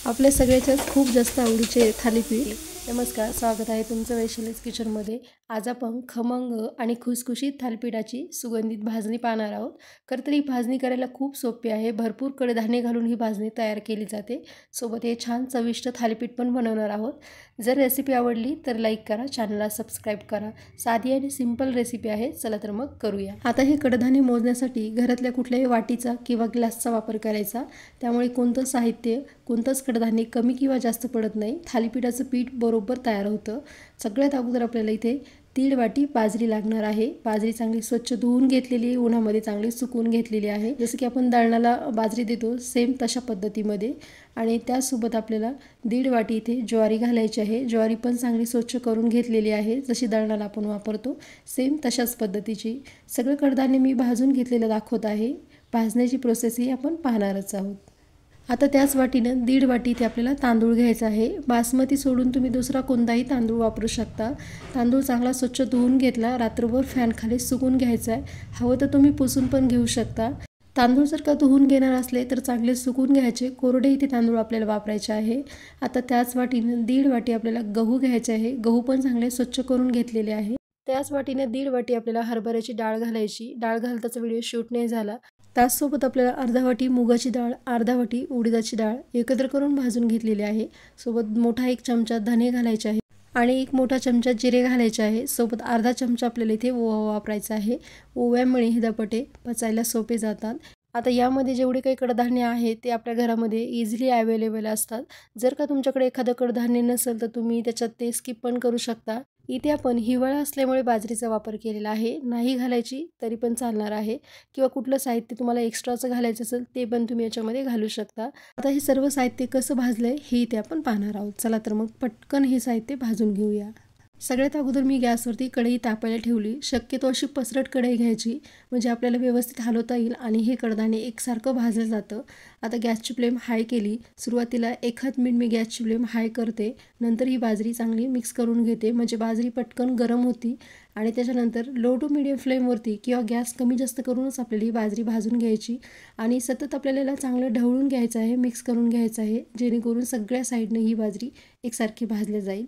आपल्या सगळ्याच्याच खूप जास्त आवडीचे थालीपीठ. नमस्कार, स्वागत आहे तुमचं वैशालीज किचनमध्ये. आज आपण खमंग आणि खुसखुशीत थालीपीठाची सुगंधित भाजणी पाहणार आहोत. खरं तर ही भाजणी करायला खूप सोपी आहे. भरपूर कडधान्ये घालून ही भाजणी तयार केली जाते. सोबत हे छान चविष्ट थालीपीठ पण बनवणार आहोत. जर रेसिपी आवडली तर लाईक करा, चॅनलला सबस्क्राईब करा. साधी आणि सिंपल रेसिपी आहे. चला तर मग करूया. आता हे कडधान्ये मोजण्यासाठी घरातल्या कुठल्याही वाटीचा किंवा ग्लासचा वापर करायचा. त्यामुळे कोणतं साहित्य, कोणतंच कडधान्य कमी किंवा जास्त पडत नाही. थालीपीठाचं पीठ बरोबर तयार होतं. सगळ्यात अगोदर आपल्याला इथे 1.5 वाटी बाजरी लागणार आहे. बाजरी चांगली स्वच्छ धुवून घेतलेली आहे, उन्हामध्ये चांगली सुकवून घेतलेली आहे. जसं की आपण दळणाला बाजरी देतो सेम तशा पद्धतीमध्ये. आणि त्यासोबत आपल्याला 1.5 वाटी इथे ज्वारी घालायची आहे. ज्वारी पण चांगली स्वच्छ करून घेतलेली आहे, जशी दळणाला आपण वापरतो सेम तशाच पद्धतीची. सगळं कडधान्य मी भाजून घेतलेलं दाखवत आहे. भाजण्याची प्रोसेस ही आपण पाहणारच आहोत. आता त्याच वाटीनं 1.5 वाटी इथे आपल्याला तांदूळ घ्यायचा आहे. बासमती सोडून तुम्ही दुसरा कोणताही तांदूळ वापरू शकता. तांदूळ चांगला स्वच्छ धुवून घेतला, रात्रभर फॅनखाली सुकून घ्यायचा आहे. हवं तर तुम्ही पुसून पण घेऊ शकता. तांदूळ जर का धुवून घेणार असले तर चांगले सुकून घ्यायचे. कोरडे इथे तांदूळ आपल्याला वापरायचे आहे. आता त्याच वाटीनं 1.5 वाटी आपल्याला गहू घ्यायचे आहे. गहू पण चांगले स्वच्छ करून घेतलेले आहे. त्याच वाटीने 1.5 वाटी आपल्याला हरभऱ्याची डाळ घालायची. डाळ घालताचा व्हिडिओ शूट नाही झाला. त्याचसोबत आपल्याला अर्धा वाटी मुगाची डाळ, अर्धा वाटी उडीदाची डाळ एकत्र करून भाजून घेतलेली आहे. सोबत मोठा 1 चमचा धने घालायचे आहे आणि 1 मोठा चमचा जिरे घालायचे आहे. सोबत अर्धा चमचा आपल्याला इथे ओवा वापरायचा आहे. ओव्यामुळे हे धपाटे पचायला सोपे जातात. आता यामध्ये जेवढे काही कडधान्य आहे ते आपल्या घरामध्ये इझिली अवेलेबल असतात. जर का तुमच्याकडे एखादं कडधान्य नसेल तर तुम्ही त्याच्यात ते स्किप पण करू शकता. इथे आपण हिवाळा असल्यामुळे बाजरीचा वापर केलेला आहे. नाही घालायची तरी पण चालणार आहे. किंवा कुठलं साहित्य तुम्हाला एक्स्ट्राचं घालायचं असेल ते पण तुम्ही याच्यामध्ये घालू शकता. आता हे सर्व साहित्य कसं भाजलंय हे इथे आपण पाहणार आहोत. चला तर मग पटकन हे साहित्य भाजून घेऊया. सगळ्यात अगोदर मी गॅसवरती कढई तापायला ठेवली. शक्यतो अशी पसरट कढई घ्यायची, म्हणजे आपल्याला व्यवस्थित हलवता येईल आणि हे कडधान्य एकसारखं भाजलं जातं. आता गॅसची फ्लेम हाय केली. सुरुवातीला 1 मिनिट मी गॅसची फ्लेम हाय करते. नंतर ही बाजरी चांगली मिक्स करून घेते, म्हणजे बाजरी पटकन गरम होती. आणि त्याच्यानंतर लो टू मिडियम फ्लेमवरती किंवा गॅस कमी जास्त करूनच आपल्याला ही बाजरी भाजून घ्यायची. आणि सतत आपल्याला चांगलं ढवळून घ्यायचं आहे, मिक्स करून घ्यायचं आहे, जेणेकरून सगळ्या साईडनं ही बाजरी एकसारखी भाजली जाईल.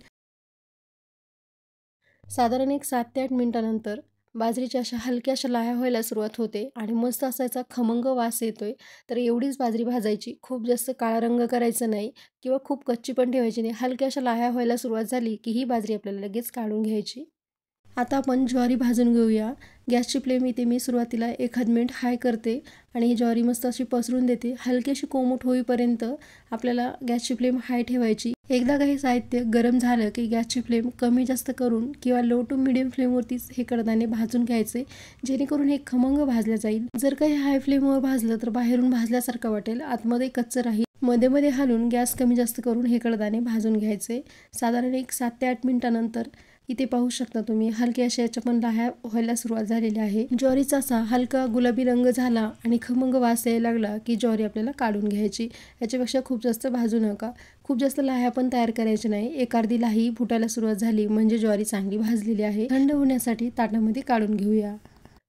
साधारण 7 ते 8 मिनिटानंतर बाजरीच्या अशा हलक्याशा लाह्या व्हायला सुरुवात होते आणि मस्त असा याचा खमंग वास येतोय. तर एवढीच बाजरी भाजायची, खूप जास्त काळा रंग करायचा नाही किंवा खूप कच्ची पण ठेवायची नाही. हलक्याशा लाह्या व्हायला सुरुवात झाली की ही बाजरी आपल्याला लगेच काढून घ्यायची. आता आपण ज्वारी भाजून घेऊया. गॅसची फ्लेम इथे मी सुरुवातीला 1 मिनिट हाय करते आणि ही ज्वारी मस्त अशी पसरून देते. हलकीशी कोमट होईपर्यंत आपल्याला गॅसची फ्लेम हाय ठेवायची. एकदा काही साहित्य गरम झालं की गॅसची फ्लेम कमी जास्त करून किंवा लो टू मिडियम फ्लेमवरतीच हे कडधान्य भाजून घ्यायचे, जेणेकरून हे खमंग भाजलं जाईल. जर काही हाय फ्लेमवर भाजलं तर बाहेरून भाजल्यासारखं वाटेल, आतमध्ये कच्चं राहील. मध्ये मध्ये हलून गॅस कमी जास्त करून हे कडधान्य भाजून घ्यायचे. साधारण 7 ते 8 मिनिटानंतर इथे पाहू शकता तुम्ही हलके अशा याच्या पण लाह्या व्हायला सुरुवात झालेली आहे. ज्वारीचा असा हलका गुलाबी रंग झाला आणि खमंग वास यायला लागला की ज्वारी आपल्याला काढून घ्यायची. याच्यापेक्षा खूप जास्त भाजू नका. खूप जास्त लाह्या पण तयार करायची नाही. 1 अर्धी लाही फुटायला सुरुवात झाली म्हणजे ज्वारी चांगली भाजलेली आहे. थंड होण्यासाठी ताटामध्ये काढून घेऊया.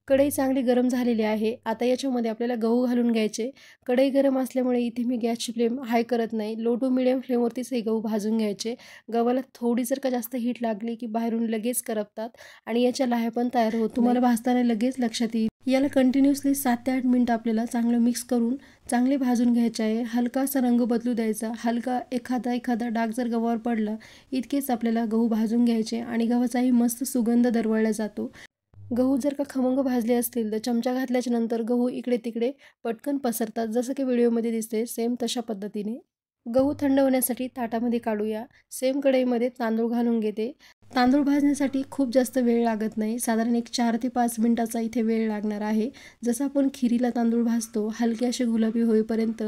कढई चांगली गरम झालेली आहे. आता याच्यामध्ये आपल्याला गहू घालून घ्यायचे. कढई गरम असल्यामुळे इथे मी गॅसची फ्लेम हाय करत नाही, लो टू मिडियम फ्लेमवरतीच हे गहू भाजून घ्यायचे. गव्हाला थोडी जर का जास्त हीट लागली की बाहेरून लगेच करपतात आणि याच्या लाह्या पण तयार होत. तुम्हाला भाजताना लगेच लक्षात येईल. याला कंटिन्युअसली 7 ते 8 मिनिटं आपल्याला चांगलं मिक्स करून चांगले भाजून घ्यायचे आहे. हलकासा रंग बदलू द्यायचा. हलका एखादा डाग जर गव्हावर पडला इतकेच आपल्याला गहू भाजून घ्यायचे आणि गव्हाचाही मस्त सुगंध दरवळला जातो. गहू जर का खमंग भाजले असतील तर चमचा घातल्याच्या नंतर गहू इकडे तिकडे पटकन पसरतात, जसं की व्हिडिओमध्ये दिसते सेम तशा पद्धतीने. गहू थंड होण्यासाठी ताटामध्ये काढूया. सेम कढईमध्ये तांदूळ घालून घेते. तांदूळ भाजण्यासाठी खूप जास्त वेळ लागत नाही. साधारण 4 ते 5 मिनिटाचा इथे वेळ लागणार आहे. जसं आपण खिरीला तांदूळ भाजतो हलके असे गुलाबी होईपर्यंत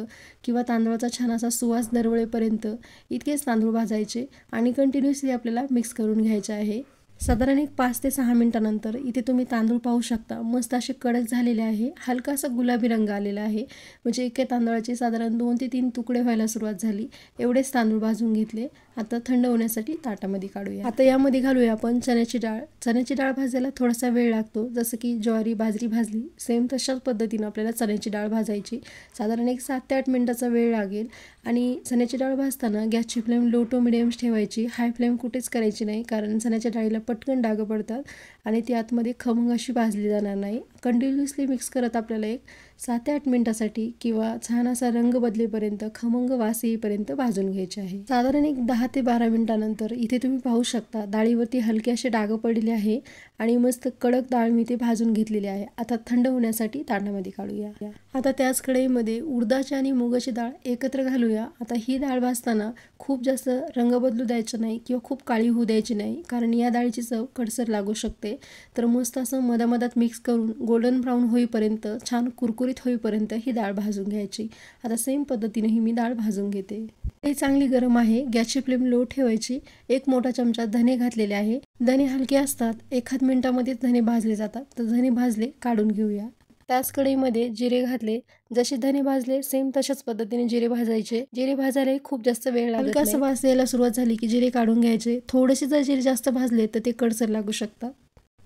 किंवा तांदूळाचा छान असा सुवास दरवळेपर्यंत इतकेच तांदूळ भाजायचे आणि कंटिन्युअसली आपल्याला मिक्स करून घ्यायचे आहे. साधारण एक 5 ते 6 मिनिटानंतर इथे तुम्ही तांदूळ पाहू शकता, मस्त असे कडक झालेले आहे, हलकासा गुलाबी रंग आलेला आहे. म्हणजे एका तांदळाचे साधारण 2 ते 3 तुकडे व्हायला सुरुवात झाली. एवढेच तांदूळ भाजून घेतले. आता थंड होण्यासाठी ताटामध्ये काढूया. आता यामध्ये घालूया आपण चण्याची डाळ. चण्याची डाळ भाजायला थोडासा वेळ लागतो, जसं की ज्वारी बाजरी भाजली सेम तशाच पद्धतीनं आपल्याला चण्याची डाळ भाजायची. साधारण एक 7 ते 8 मिनिटाचा वेळ लागेल. आणि चण्याची डाळ भाजताना गॅसची फ्लेम लो टू मिडियम ठेवायची, हाय फ्लेम कुठेच करायची नाही, कारण चण्याच्या डाळीला पटकन डाग पडतात आणि ती आतमध्ये खमंग अशी भाजली जाणार नाही. कंटिन्युअसली मिक्स करत आपल्याला एक 7 ते 8 मिनिटासाठी किंवा छान असा रंग बदलेपर्यंत, खमंग वास येईपर्यंत भाजून घ्यायचे आहे. साधारण एक 10 ते 12 मिनिटानंतर इथे तुम्ही पाहू शकता डाळीवरती हलके असे डाग पडलेले आहे आणि मस्त कडक डाळ मी ते भाजून घेतलेली आहे. आता थंड होण्यासाठी ताटामध्ये काढूया. आता त्याच कढईमध्ये उडदाची आणि मुगाची डाळ एकत्र घालूया. आता ही डाळ भाजताना खूप जास्त रंग बदलू द्यायचा नाही किंवा खूप काळी होऊ द्यायची नाही, कारण या डाळीची चव कडसर लागू शकते. तर मस्त असं मधामधात मिक्स करून गोल्डन ब्राऊन होईपर्यंत, छान कुरकुरीत होईपर्यंत ही डाळ भाजून घ्यायची. आता सेम पद्धतीने ही मी डाळ भाजून घेते. ही चांगली गरम आहे, गॅसची फ्लेम लो ठेवायची. एक मोठा चमचा धने घातलेले आहे. धने हलके असतात, 1 मिनिटामध्ये धने भाजले जातात. तर धने भाजले काढून घेऊया. त्याच कढईमध्ये जिरे घातले. जसे धने भाजले सेम तशाच पद्धतीने जिरे भाजायचे. जिरे भाजायला खूप जास्त वेळ लागत नाही. हलकासा वास यायला सुरुवात झाली की जिरे काढून घ्यायचे. थोडेसे जर जिरे जास्त भाजले तर ते कडसर लागू शकतात.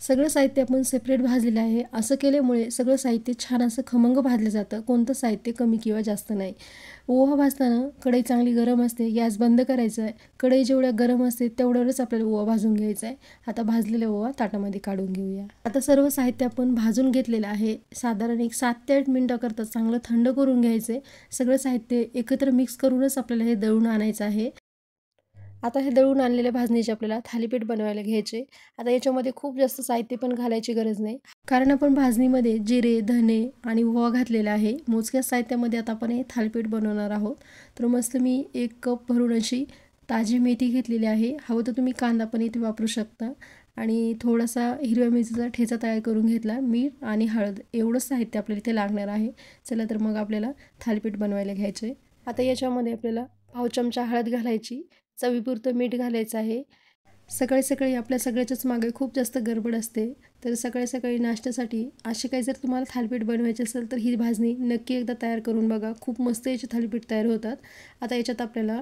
सगळं साहित्य आपण सेपरेट भाजलेलं आहे. असं केल्यामुळे सगळं साहित्य छान असं खमंग भाजलं जातं, कोणतं साहित्य कमी किंवा जास्त नाही. ओवा भाजताना कढई चांगली गरम असते, गॅस बंद करायचा आहे. कढई जेवढ्या गरम असते तेवढ्यावरच आपल्याला ओवा भाजून घ्यायचा आहे. आता भाजलेला ओवा ताटामध्ये काढून घेऊया. आता सर्व साहित्य आपण भाजून घेतलेलं आहे. साधारण एक 7 ते 8 मिनिटाकरता चांगलं थंड करून घ्यायचे. सगळं साहित्य एकत्र मिक्स करूनच आपल्याला हे दळून आणायचं आहे. आता हे दळून आणलेल्या भाजणीचे आपल्याला थालीपीठ बनवायला घ्यायचे. आता याच्यामध्ये खूप जास्त साहित्य पण घालायची गरज नाही, कारण आपण भाजणीमध्ये जिरे धने आणि ओवा घातलेला आहे. मोजक्या साहित्यामध्ये आता आपण हे थालीपीठ बनवणार आहोत. तर मस्त मी 1 कप भरून अशी ताजी मेथी घेतलेली आहे. हवं तर तुम्ही कांदा पण इथे वापरू शकता. आणि थोडासा हिरव्या मिरचीचा ठेचा तयार करून घेतला. मीठ आणि हळद एवढंच साहित्य आपल्याला इथे लागणार आहे. चला तर मग आपल्याला थालीपीठ बनवायला घ्यायचे. आता याच्यामध्ये आपल्याला पाव चमचा हळद घालायची, चवीपुरतं मीठ घालायचं आहे. सकाळी सकाळी आपल्या सगळ्याच्याच मागे खूप जास्त गडबड असते, तर सकाळी सकाळी नाश्त्यासाठी असे काही जर तुम्हाला थालीपीठ बनवायचे असेल तर ही भाजणी नक्की एकदा तयार करून बघा. खूप मस्त याचे थालीपीठ तयार होतात. आता याच्यात आपल्याला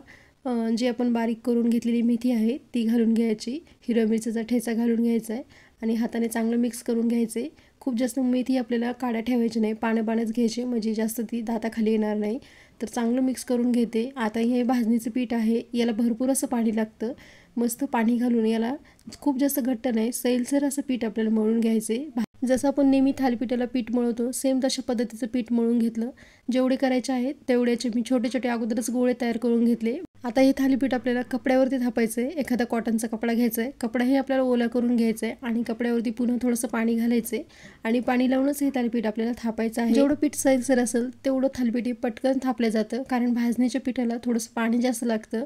जी आपण बारीक करून घेतलेली मेथी आहे ती घालून घ्यायची, हिरव्या मिरचीचा ठेचा घालून घ्यायचा आहे आणि हाताने चांगलं मिक्स करून घ्यायचे. खूप जास्त मेथी आपल्याला काड्या ठेवायची नाही, पाण्यापाण्याच घ्यायची, म्हणजे जास्त ती दाताखाली येणार नाही. तर चांगलं मिक्स करून घेते. आता हे भाजणीचं पीठ आहे, याला भरपूर असं पाणी लागतं. मस्त पाणी घालून याला खूप जास्त घट्ट नाही, सैलसर असं पीठ आपल्याला मळून घ्यायचे. जसं आपण नेहमी थालीपीठाला पीठ मळतो सेम तशा पद्धतीचं पीठ मळून घेतलं. जेवढे करायचे आहेत तेवढ्याचे मी छोटे छोटे अगोदरच गोळे तयार करून घेतले. आता हे थालीपीठ आपल्याला कपड्यावरती थापायचं आहे. एखादा कॉटनचा कपडा घ्यायचा आहे, कपडाही आपल्याला ओला करून घ्यायचा आहे आणि कपड्यावरती पुन्हा थोडंसं पाणी घालायचं आहे आणि पाणी लावूनच हे थालीपीठ आपल्याला थापायचं आहे. जेवढं पीठ सैलसर असेल तेवढं थालीपीठ पटकन थापलं जातं, कारण भाजणीच्या पिठाला थोडंसं पाणी जास्त लागतं.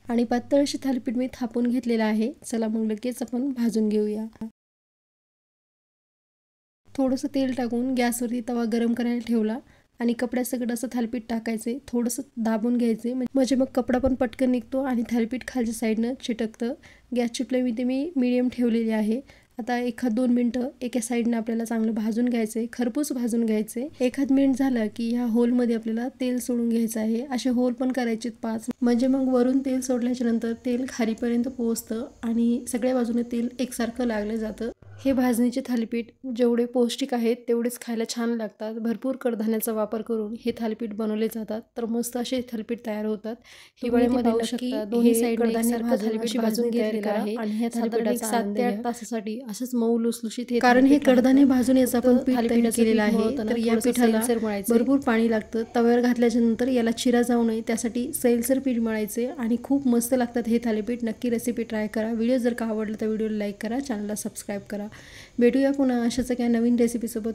आणि पातळ अशी थालीपीठ मी थापून घेतलेलं आहे. चला मग लगेच आपण भाजून घेऊया. थोडंसं तेल टाकून गॅसवरती तवा गरम करायला ठेवला आणि कपड्यासकट असं थालीपीठ टाकायचे, थोडंसं दाबून घ्यायचे, म्हणजे मग कपडा पण पटकन निघतो आणि थालीपीठ खालच्या साईडनं चिटकतं. गॅसची फ्लेम इथे मी मीडियम ठेवलेली आहे. आता 1-2 मिनटं एका साईडनं आपल्याला चांगलं भाजून घ्यायचं आहे, खरपूस भाजून घ्यायचं आहे. 1 मिनिट झालं की ह्या होलमध्ये आपल्याला तेल सोडून घ्यायचं आहे. असे होल पण करायचे 5, म्हणजे मग वरून तेल सोडल्याच्या नंतर तेल खालीपर्यंत पोहोचतं आणि सगळ्या बाजूने तेल एकसारखं लागलं जातं. हे भाजणीचे थालीपीठ जेवढे पौष्टिक आहेत तेवढेच खायला छान लागतात. भरपूर कडधान्याचा वापर करून हे थालीपीठ बनवले जातात, तर मस्त असे थालीपीठ तयार होतात. हिवाळ्यामध्ये नक्की दोन्ही साईडने थालीपीठ भाजून घेतलेलं आहे आणि ह्या थालीपीठाचा 7 ते 8 तासासाठी असंच मऊ लुसलुशीत हे, कारण हे कडधान्य भाजून याचं आपण पीठ तयार केलेलं आहे. तर या पिठाला भरपूर पाणी लागतं. तव्यावर घातल्याच्या नंतर याला चिरा जाऊ नये त्यासाठी सैलसर पीठ मळायचे आणि खूप मस्त लागतात हे थालीपीठ. नक्की रेसिपी ट्राय करा. व्हिडिओ जर का आवडला तर व्हिडिओला लाईक करा, चॅनलला सबस्क्राईब करा. भेटूया पुन्हा अशाच एका नवीन रेसिपीसोबत.